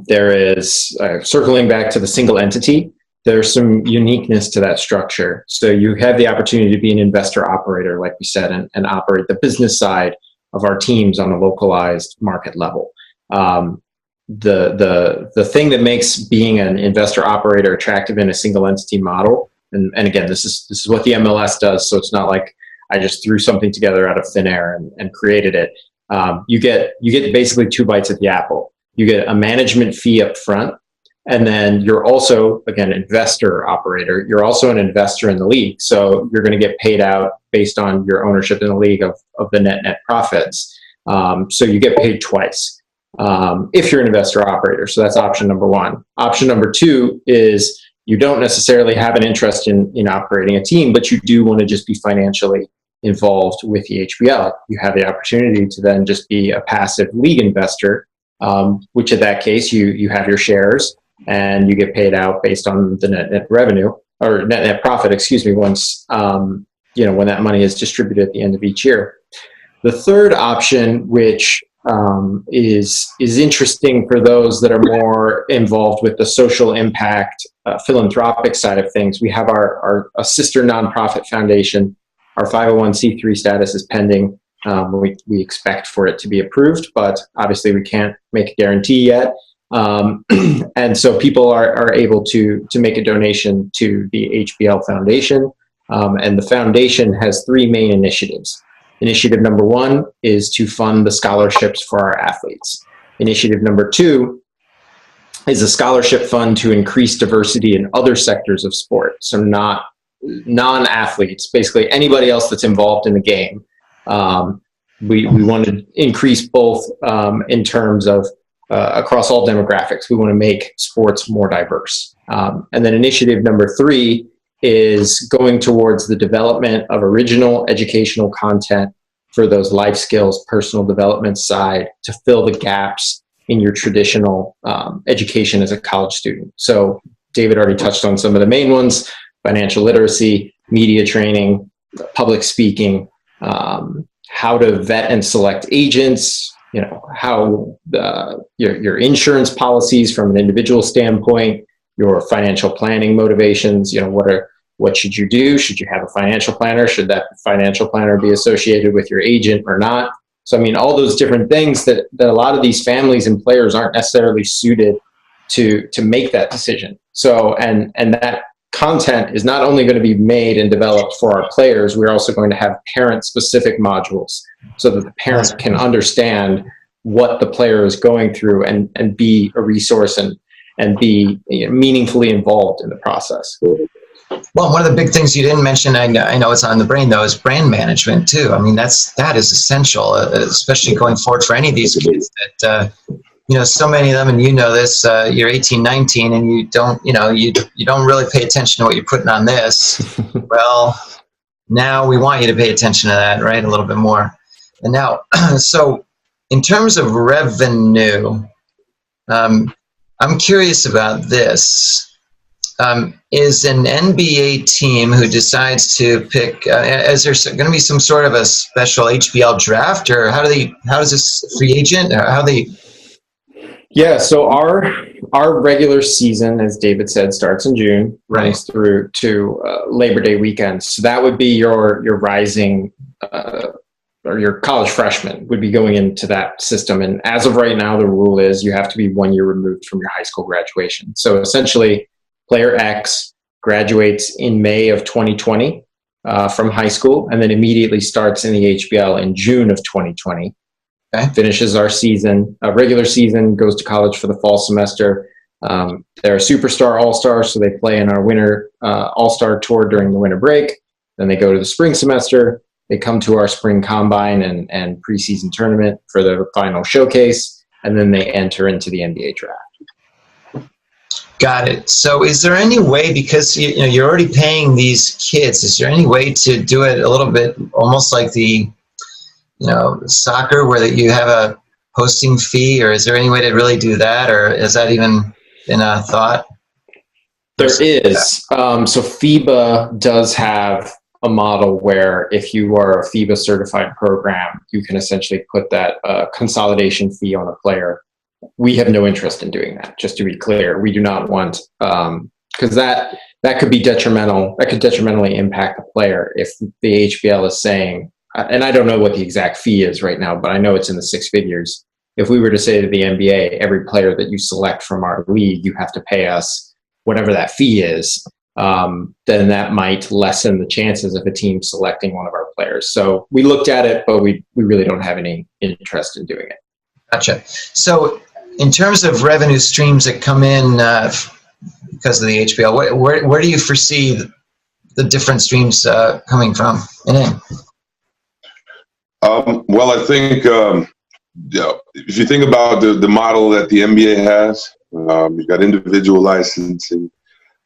there is, circling back to the single entity, there's some uniqueness to that structure. So you have the opportunity to be an investor operator, like we said, and operate the business side of our teams on a localized market level. The thing that makes being an investor operator attractive in a single entity model, and again, this is what the MLS does, so it's not like I just threw something together out of thin air and created it. You get basically two bites at the apple. You get a management fee up front, and then you're also, again, investor operator. You're also an investor in the league, so you're going to get paid out based on your ownership in the league of the net profits. So you get paid twice if you're an investor operator. So that's option number one. Option number two is you don't necessarily have an interest in operating a team, but you do want to just be financially involved with the HBL. You have the opportunity to then just be a passive league investor, which in that case, you have your shares and you get paid out based on the net revenue or net profit, once when that money is distributed at the end of each year. The third option, which is interesting for those that are more involved with the social impact, philanthropic side of things. We have a sister nonprofit foundation. Our 501c3 status is pending. We expect for it to be approved, but obviously we can't make a guarantee yet. And so people are able to make a donation to the HBL Foundation. And the foundation has three main initiatives. Initiative number one is to fund the scholarships for our athletes. Initiative number two is a scholarship fund to increase diversity in other sectors of sport. So not non-athletes, basically anybody else that's involved in the game. We want to increase both in terms of across all demographics. We want to make sports more diverse. And then initiative number three is going towards the development of original educational content for those life skills, personal development side to fill the gaps in your traditional education as a college student. So David already touched on some of the main ones: financial literacy, media training, public speaking, how to vet and select agents, how your insurance policies from an individual standpoint, your financial planning motivations, what should you do? Should you have a financial planner? Should that financial planner be associated with your agent or not? So, all those different things that a lot of these families and players aren't necessarily suited to make that decision. So, and that content is not only going to be made and developed for our players, we're also going to have parent-specific modules so that the parents can understand what the player is going through and be a resource and be meaningfully involved in the process. Well, one of the big things you didn't mention, I know it's on the brain though, is brand management too. That is essential, especially going forward for any of these kids that, so many of them, and this, you're 18, 19, and you don't really pay attention to what you're putting on this. Well, now we want you to pay attention to that, right? A little bit more. And now, so in terms of revenue, I'm curious about this. Is an NBA team who decides to pick, is there going to be some sort of a special HBL draft, or how does this free agent, Yeah, so our regular season, as David said, starts in June, runs through to Labor Day weekend. So that would be your rising or your college freshman would be going into that system. And as of right now, the rule is you have to be 1 year removed from your high school graduation. So essentially, player X graduates in May of 2020 from high school, and then immediately starts in the HBL in June of 2020. Okay. Finishes our season, regular season, goes to college for the fall semester. They're a superstar all-star, so they play in our winter all-star tour during the winter break. Then they go to the spring semester. They come to our spring combine and preseason tournament for the final showcase, and then they enter into the NBA draft. Got it. So is there any way, because you're already paying these kids, is there any way to do it a little bit almost like the soccer, where that you have a hosting fee, or is there any way to really do that, or is that even been a thought? There is. So FIBA does have a model where if you are a FIBA certified program, you can essentially put that consolidation fee on a player. We have no interest in doing that, just to be clear. We do not want, because that could be detrimental. That could detrimentally impact the player if the HBL is saying, and I don't know what the exact fee is right now, but I know it's in the six figures. If we were to say to the NBA, every player that you select from our league, you have to pay us whatever that fee is, then that might lessen the chances of a team selecting one of our players. So we looked at it, but we really don't have any interest in doing it. Gotcha. So in terms of revenue streams that come in because of the HBL, where do you foresee the different streams coming from and in? Well, I think if you think about the model that the NBA has, you've got individual licensing,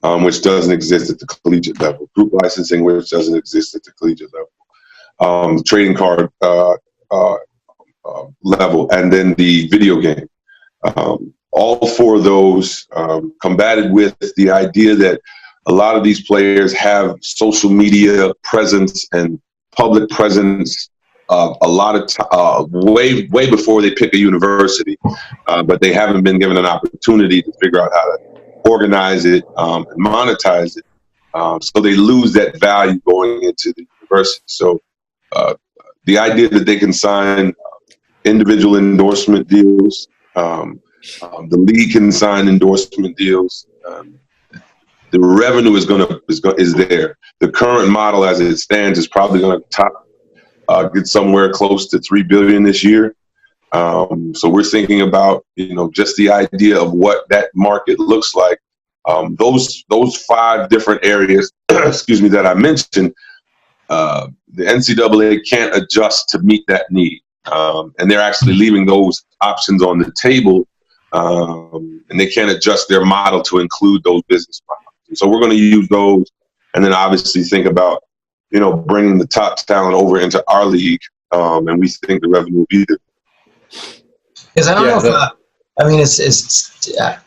which doesn't exist at the collegiate level, group licensing, which doesn't exist at the collegiate level, trading card level, and then the video game. All four of those combated with the idea that a lot of these players have social media presence and public presence a lot of way before they pick a university, but they haven't been given an opportunity to figure out how to organize it and monetize it. So they lose that value going into the university. So the idea that they can sign individual endorsement deals, the league can sign endorsement deals. The revenue is there. The current model, as it stands, is probably going to get somewhere close to $3 billion this year. So we're thinking about, just the idea of what that market looks like. Those 5 different areas, excuse me, that I mentioned, the NCAA can't adjust to meet that need, and they're actually leaving those options on the table, and they can't adjust their model to include those business models. So we're going to use those, and then obviously think about, bringing the top talent over into our league, and we think the revenue will be there. Because I don't know if I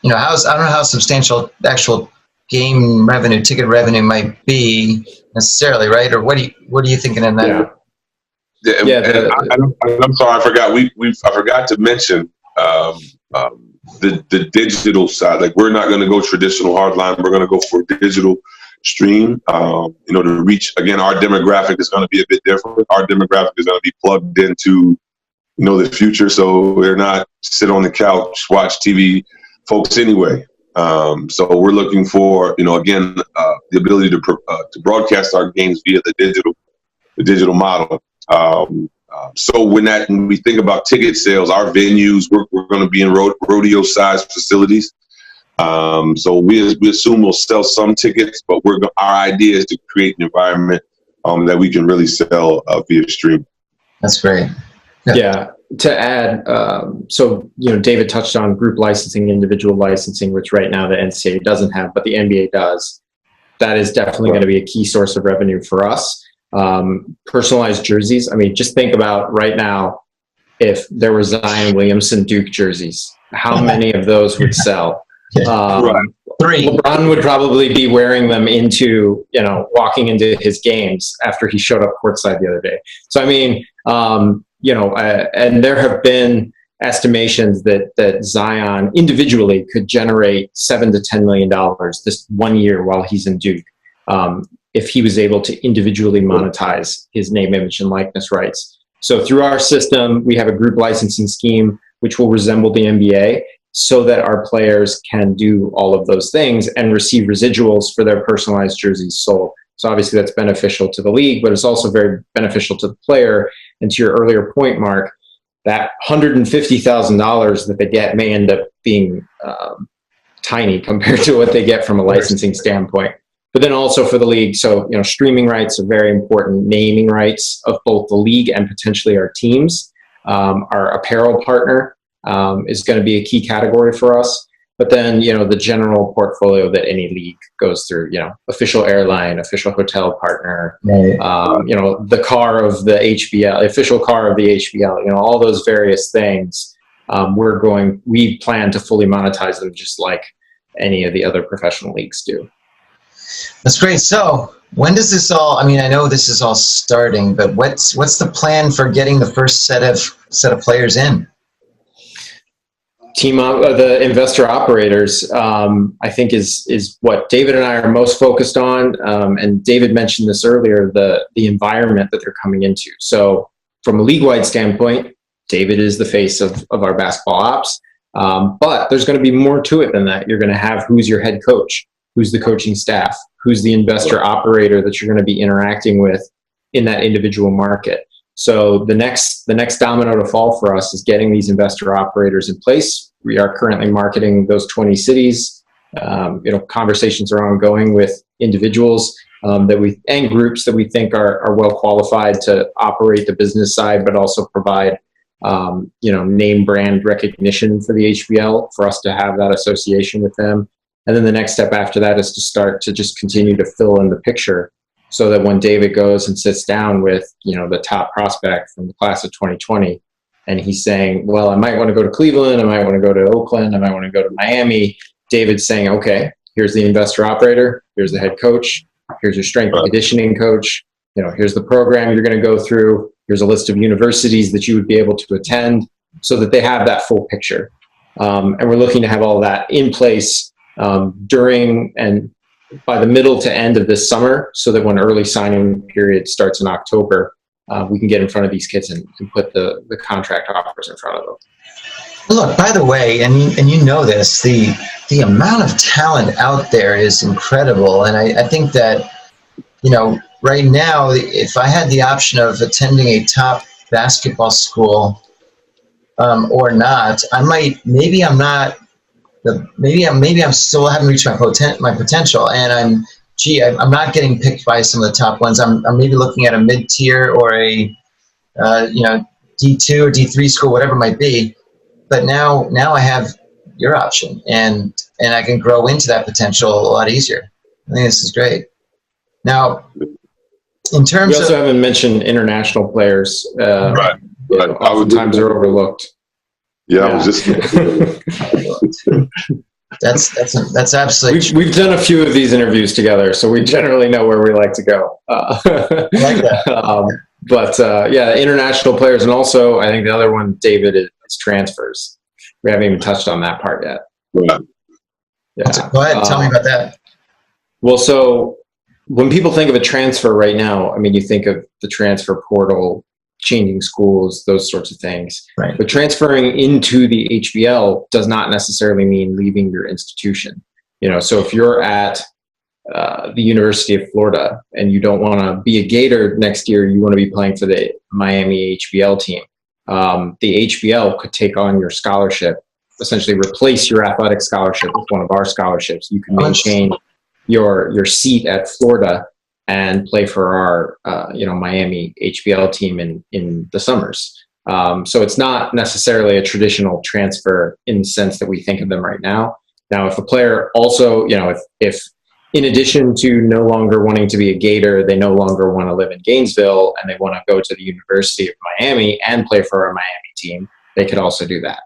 don't know how substantial the actual game revenue, ticket revenue might be necessarily, right? Or what are you thinking in that? I'm sorry, I forgot. I forgot to mention the digital side. Like, we're not going to go traditional hardline. We're going to go for digital stream. To reach, again, our demographic is going to be a bit different. Our demographic is going to be plugged into the future, so they're not sit on the couch, watch TV folks anyway. So we're looking for, again, the ability to broadcast our games via the digital model. So when we think about ticket sales, our venues, we're going to be in rodeo-sized facilities. So we assume we'll sell some tickets, but our idea is to create an environment that we can really sell via stream. That's great. Yeah. To add, David touched on group licensing, individual licensing, which right now the NCAA doesn't have, but the NBA does. That is definitely going to be a key source of revenue for us. Personalized jerseys. I mean, just think about right now, if there were Zion Williamson Duke jerseys, how many of those would sell? 3. LeBron would probably be wearing them walking into his games after he showed up courtside the other day. So, I mean, and there have been estimations that Zion individually could generate $7 to $10 million this 1 year while he's in Duke, if he was able to individually monetize his name, image, and likeness rights. So through our system, we have a group licensing scheme which will resemble the NBA, so that our players can do all of those things and receive residuals for their personalized jerseys sold. So obviously that's beneficial to the league, but it's also very beneficial to the player. And to your earlier point, Mark, that $150,000 that they get may end up being tiny compared to what they get from a licensing standpoint. But then also for the league, so streaming rights are very important, naming rights of both the league and potentially our teams. Our apparel partner is going to be a key category for us. But then, the general portfolio that any league goes through, official airline, official hotel partner, the car of the HBL, official car of the HBL, all those various things. We plan to fully monetize them just like any of the other professional leagues do. That's great. So when does this all, I know this is all starting, but what's the plan for getting the first set of players in? The investor operators, I think is what David and I are most focused on. And David mentioned this earlier, the environment that they're coming into. So from a league-wide standpoint, David is the face of our basketball ops. But there's going to be more to it than that. You're going to have who's your head coach, who's the coaching staff, who's the investor operator that you're going to be interacting with in that individual market. So the next domino to fall for us is getting these investor operators in place. We are currently marketing those 20 cities. Conversations are ongoing with individuals and groups that we think are well qualified to operate the business side, but also provide name brand recognition for the HBL, for us to have that association with them. And then the next step after that is to start to just continue to fill in the picture, so that when David goes and sits down with, the top prospect from the class of 2020, and he's saying, well, I might want to go to Cleveland, I might want to go to Oakland, I might want to go to Miami, David's saying, okay, here's the investor operator, Here's the head coach. Here's your strength and conditioning coach. Here's the program you're going to go through. Here's a list of universities that you would be able to attend, so that they have that full picture. And we're looking to have all that in place during and by the middle to end of this summer, so that when early signing period starts in October, we can get in front of these kids and put the contract offers in front of them. Look, by the way, and you know this, the amount of talent out there is incredible. And I think that, right now, if I had the option of attending a top basketball school or not, maybe I'm still haven't reached my potential, and I'm not getting picked by some of the top ones. I'm maybe looking at a mid-tier or a D2 or D3 school, whatever it might be. But now I have your option, and I can grow into that potential a lot easier. I think this is great. Now, in terms we also haven't mentioned international players. Right. Oftentimes they're overlooked. Yeah, I was just. That's absolutely. We've done a few of these interviews together, so we generally know where we like to go. I like that. But international players, and also I think the other one, David, is transfers. We haven't even touched on that part yet. Right. Yeah. Go ahead, tell me about that. Well, so when people think of a transfer right now, you think of the transfer portal, changing schools, those sorts of things. Right. But transferring into the HBL does not necessarily mean leaving your institution. So if you're at the University of Florida and you don't want to be a Gator next year, you want to be playing for the Miami HBL team. The HBL could take on your scholarship, essentially replace your athletic scholarship with one of our scholarships. You can maintain your seat at Florida and play for our Miami HBL team in the summers. So it's not necessarily a traditional transfer in the sense that we think of them right now. Now, if a player also, if in addition to no longer wanting to be a Gator, they no longer want to live in Gainesville and they want to go to the University of Miami and play for our Miami team, they could also do that.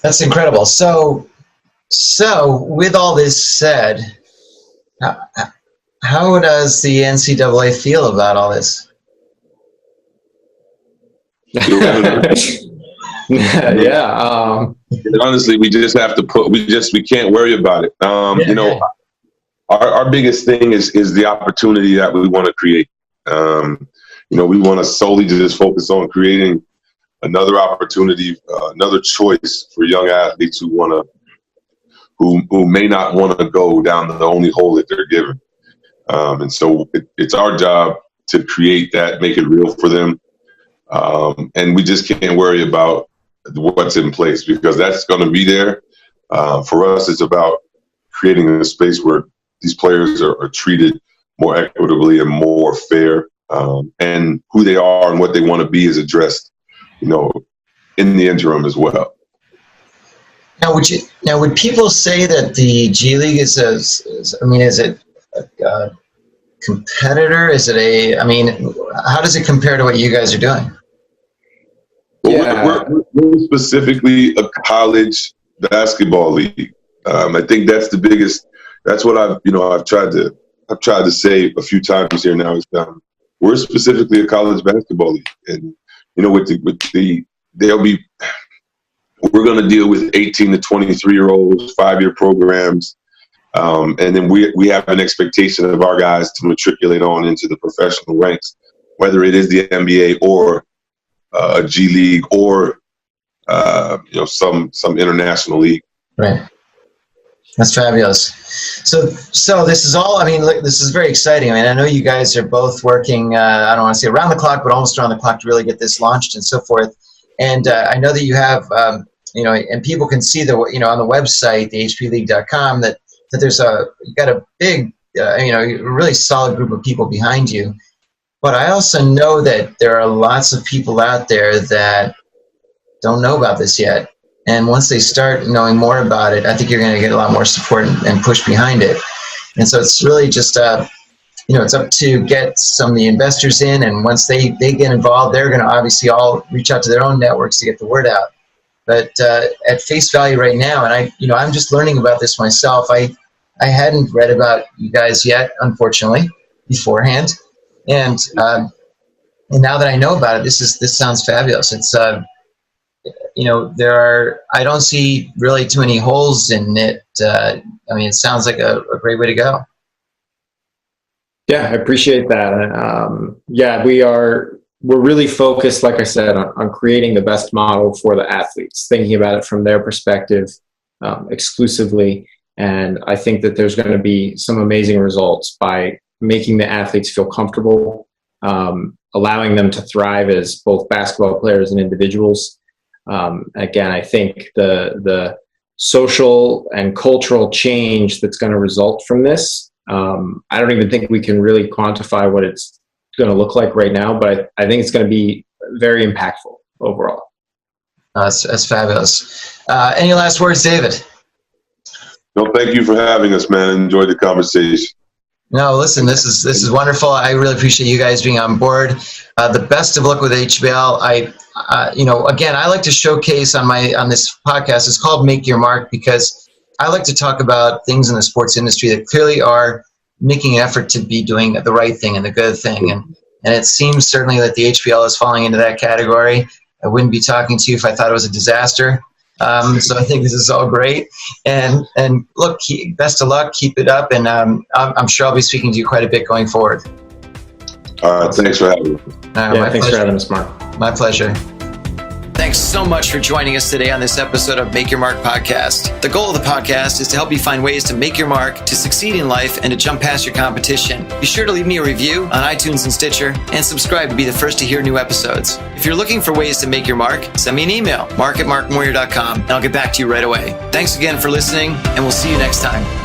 That's incredible. So with all this said, how does the NCAA feel about all this? Yeah. Honestly, we just have to we can't worry about it. Our biggest thing is the opportunity that we want to create. We want to solely just focus on creating another opportunity, another choice for young athletes who may not want to go down the only hole that they're given. And so it's our job to create that, make it real for them. And we just can't worry about what's in place, because that's going to be there. For us, it's about creating a space where these players are treated more equitably and more fair, and who they are and what they want to be is addressed, in the interim as well. Now, would people say that the G League is it a competitor? Is it how does it compare to what you guys are doing? Well, we're specifically a college basketball league. I think that's the biggest. That's what I've tried to say a few times here now. Is we're specifically a college basketball league, and we're going to deal with 18 to 23-year-olds, 5-year programs, and then we have an expectation of our guys to matriculate on into the professional ranks, whether it is the NBA or a G League or some international league. Right. That's fabulous. So this is all. This is very exciting. I know you guys are both working. I don't want to say around the clock, but almost around the clock to really get this launched and so forth. And I know that you have, and people can see on the website, the hpleague.com, that there's you got a big, really solid group of people behind you. But I also know that there are lots of people out there that don't know about this yet. And once they start knowing more about it, I think you're going to get a lot more support and push behind it. And so it's really just, it's up to get some of the investors in. And once they get involved, they're going to obviously all reach out to their own networks to get the word out. But at face value right now, and I'm just learning about this myself. I hadn't read about you guys yet, unfortunately, beforehand. And now that I know about it, this sounds fabulous. It's I don't see really too many holes in it. It sounds like a great way to go. Yeah, I appreciate that. We're really focused, like I said, on creating the best model for the athletes, thinking about it from their perspective exclusively. And I think that there's going to be some amazing results by making the athletes feel comfortable, allowing them to thrive as both basketball players and individuals. Again, I think the social and cultural change that's going to result from this, I don't even think we can really quantify what it's going to look like right now, but I think it's going to be very impactful overall. That's fabulous. Any last words, David? No, thank you for having us, man. Enjoyed the conversation. No, listen, this is wonderful. I really appreciate you guys being on board. The best of luck with HBL. Again, I like to showcase on this podcast. It's called Make Your Mark, because I like to talk about things in the sports industry that clearly are making an effort to be doing the right thing and the good thing. And it seems certainly that the HBL is falling into that category. I wouldn't be talking to you if I thought it was a disaster. So I think this is all great. And look, best of luck. Keep it up. And I'm sure I'll be speaking to you quite a bit going forward. All right. Thanks for having me. Thanks for having us, Mark. My pleasure. Thanks so much for joining us today on this episode of Make Your Mark podcast. The goal of the podcast is to help you find ways to make your mark, to succeed in life, and to jump past your competition. Be sure to leave me a review on iTunes and Stitcher, and subscribe to be the first to hear new episodes. If you're looking for ways to make your mark, send me an email, mark@markmoyer.com, and I'll get back to you right away. Thanks again for listening, and we'll see you next time.